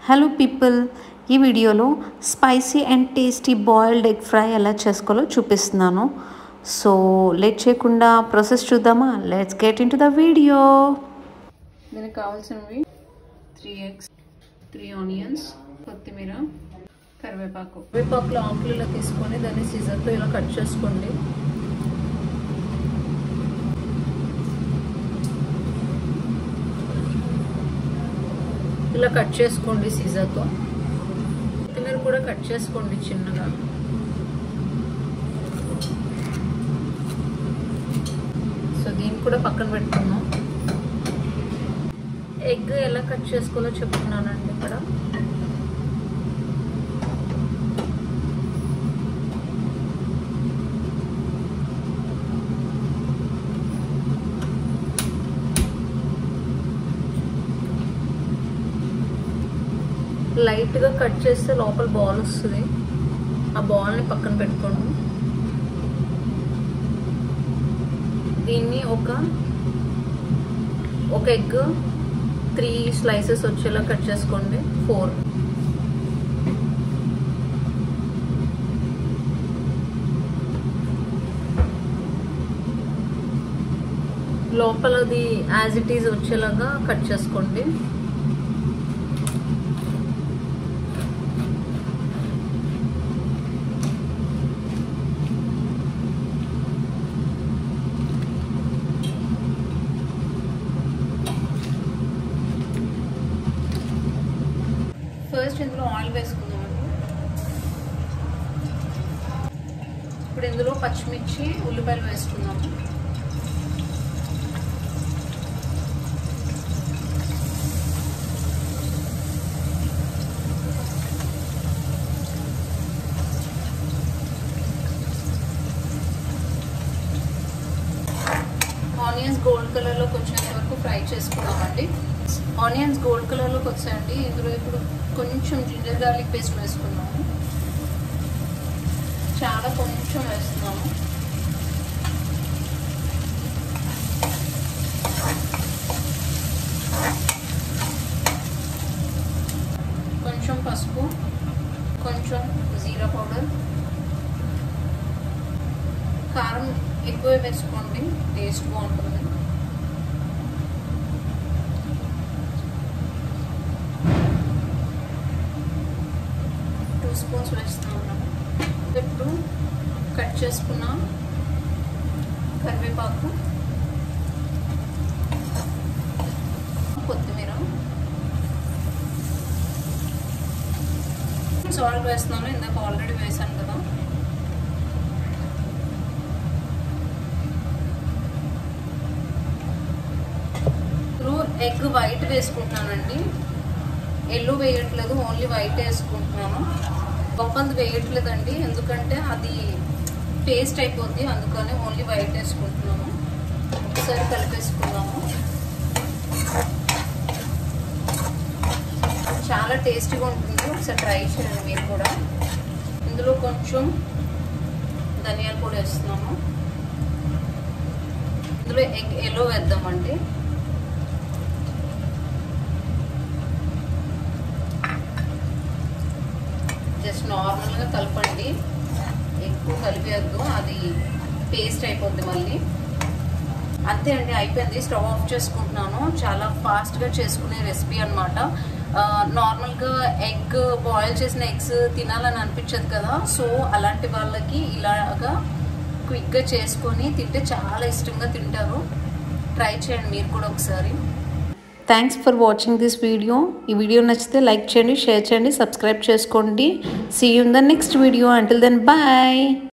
Hello people, ఈ వీడియోలో spicy and tasty boiled egg fry ఎలా చేసుకోవాలో చూపిస్తున్నాను. సో లేట్ చేయకుండా ప్రాసెస్ చూద్దామా? Let's get in to the video. దీనికి కావాల్సినవి 3 eggs, 3 ఆనియన్స్, కొత్తిమీర, కరివేపాకులో ఆకులు ఇలా తీసుకొని దాన్ని సీజర్తో ఇలా కట్ చేసుకోండి. ఇలా కట్ చేసుకోండి సీజర్తో. కొత్తిమీర కూడా కట్ చేసుకోండి చిన్నగా. సో దీన్ని కూడా పక్కన పెట్టుకున్నాం. ఎగ్ ఎలా కట్ చేసుకోవాలో చెప్తున్నానండి ఇక్కడ. లైట్గా కట్ చేస్తే లోపల బాల్ వస్తుంది. ఆ బాల్ని పక్కన పెట్టుకోండి. దీన్ని ఒక ఎగ్ 3 స్లైసెస్ వచ్చేలా కట్ చేసుకోండి. 4 లోపలది యాజ్ ఇట్ ఈజ్ వచ్చేలాగా కట్ చేసుకోండి. ఫస్ట్ ఇందులో ఆయిల్ వేసుకుందామండి. ఇప్పుడు ఇందులో పచ్చిమిర్చి, ఉల్లిపాయలు వేసుకుందాము. ఆనియన్స్ గోల్డ్ కలర్లోకి వచ్చేంత వరకు ఫ్రై చేసుకున్నామండి. ఆనియన్స్ గోల్డ్ కలర్లోకి వచ్చాయండి. ఇందులో ఇప్పుడు కొంచెం జింజర్ గార్లిక్ పేస్ట్ వేసుకున్నాము. చాలా కొంచెం వేస్తున్నాము. కొంచెం పసుపు, కొంచెం జీరా పౌడర్. కారం ఎక్కువ వేసుకోండి, టేస్ట్ బాగుంటుంది. 2 స్పూన్స్ వేస్తున్నాము. ఇప్పుడు కట్ చేసుకున్న కరివేపాకు, కొత్తిమీర, సాల్ట్ వేస్తున్నాను. ఇందాక ఆల్రెడీ వేసాను కదా. ఎగ్ వైట్ వేసుకుంటున్నానండి. ఎల్లో వేయట్లేదు, ఓన్లీ వైట్ వేసుకుంటున్నాను. గొప్పంది వేయట్లేదండి, ఎందుకంటే అది పేస్ట్ అయిపోద్ది. అందుకని ఓన్లీ వైట్ వేసుకుంటున్నాము. ఒకసారి కలిపేసుకుందాము. చాలా టేస్టీగా ఉంటుంది, ఒకసారి ట్రై చేయండి మీరు కూడా. ఇందులో కొంచెం ధనియాల పొడి వేస్తున్నాము. ఇందులో ఎగ్ ఎల్లో వేద్దామండి. జస్ట్ నార్మల్గా కలపండి, ఎక్కువ కలిపేయద్దు, అది పేస్ట్ అయిపోద్ది మళ్ళీ. అంతే అండి, అయిపోయింది. స్టవ్ ఆఫ్ చేసుకుంటున్నాను. చాలా ఫాస్ట్గా చేసుకునే రెసిపీ అనమాట. నార్మల్గా ఎగ్ బాయిల్ చేసిన ఎగ్స్ తినాలని అనిపించదు కదా. సో అలాంటి వాళ్ళకి ఇలాగా క్విక్గా చేసుకొని తింటే చాలా ఇష్టంగా తింటారు. ట్రై చేయండి మీరు కూడా ఒకసారి. Thanks for watching this video. ఈ వీడియో నచ్చితే లైక్ చేయండి, షేర్ చేయండి, సబ్స్క్రైబ్ చేసుకోండి. See you in the next video. Until then bye.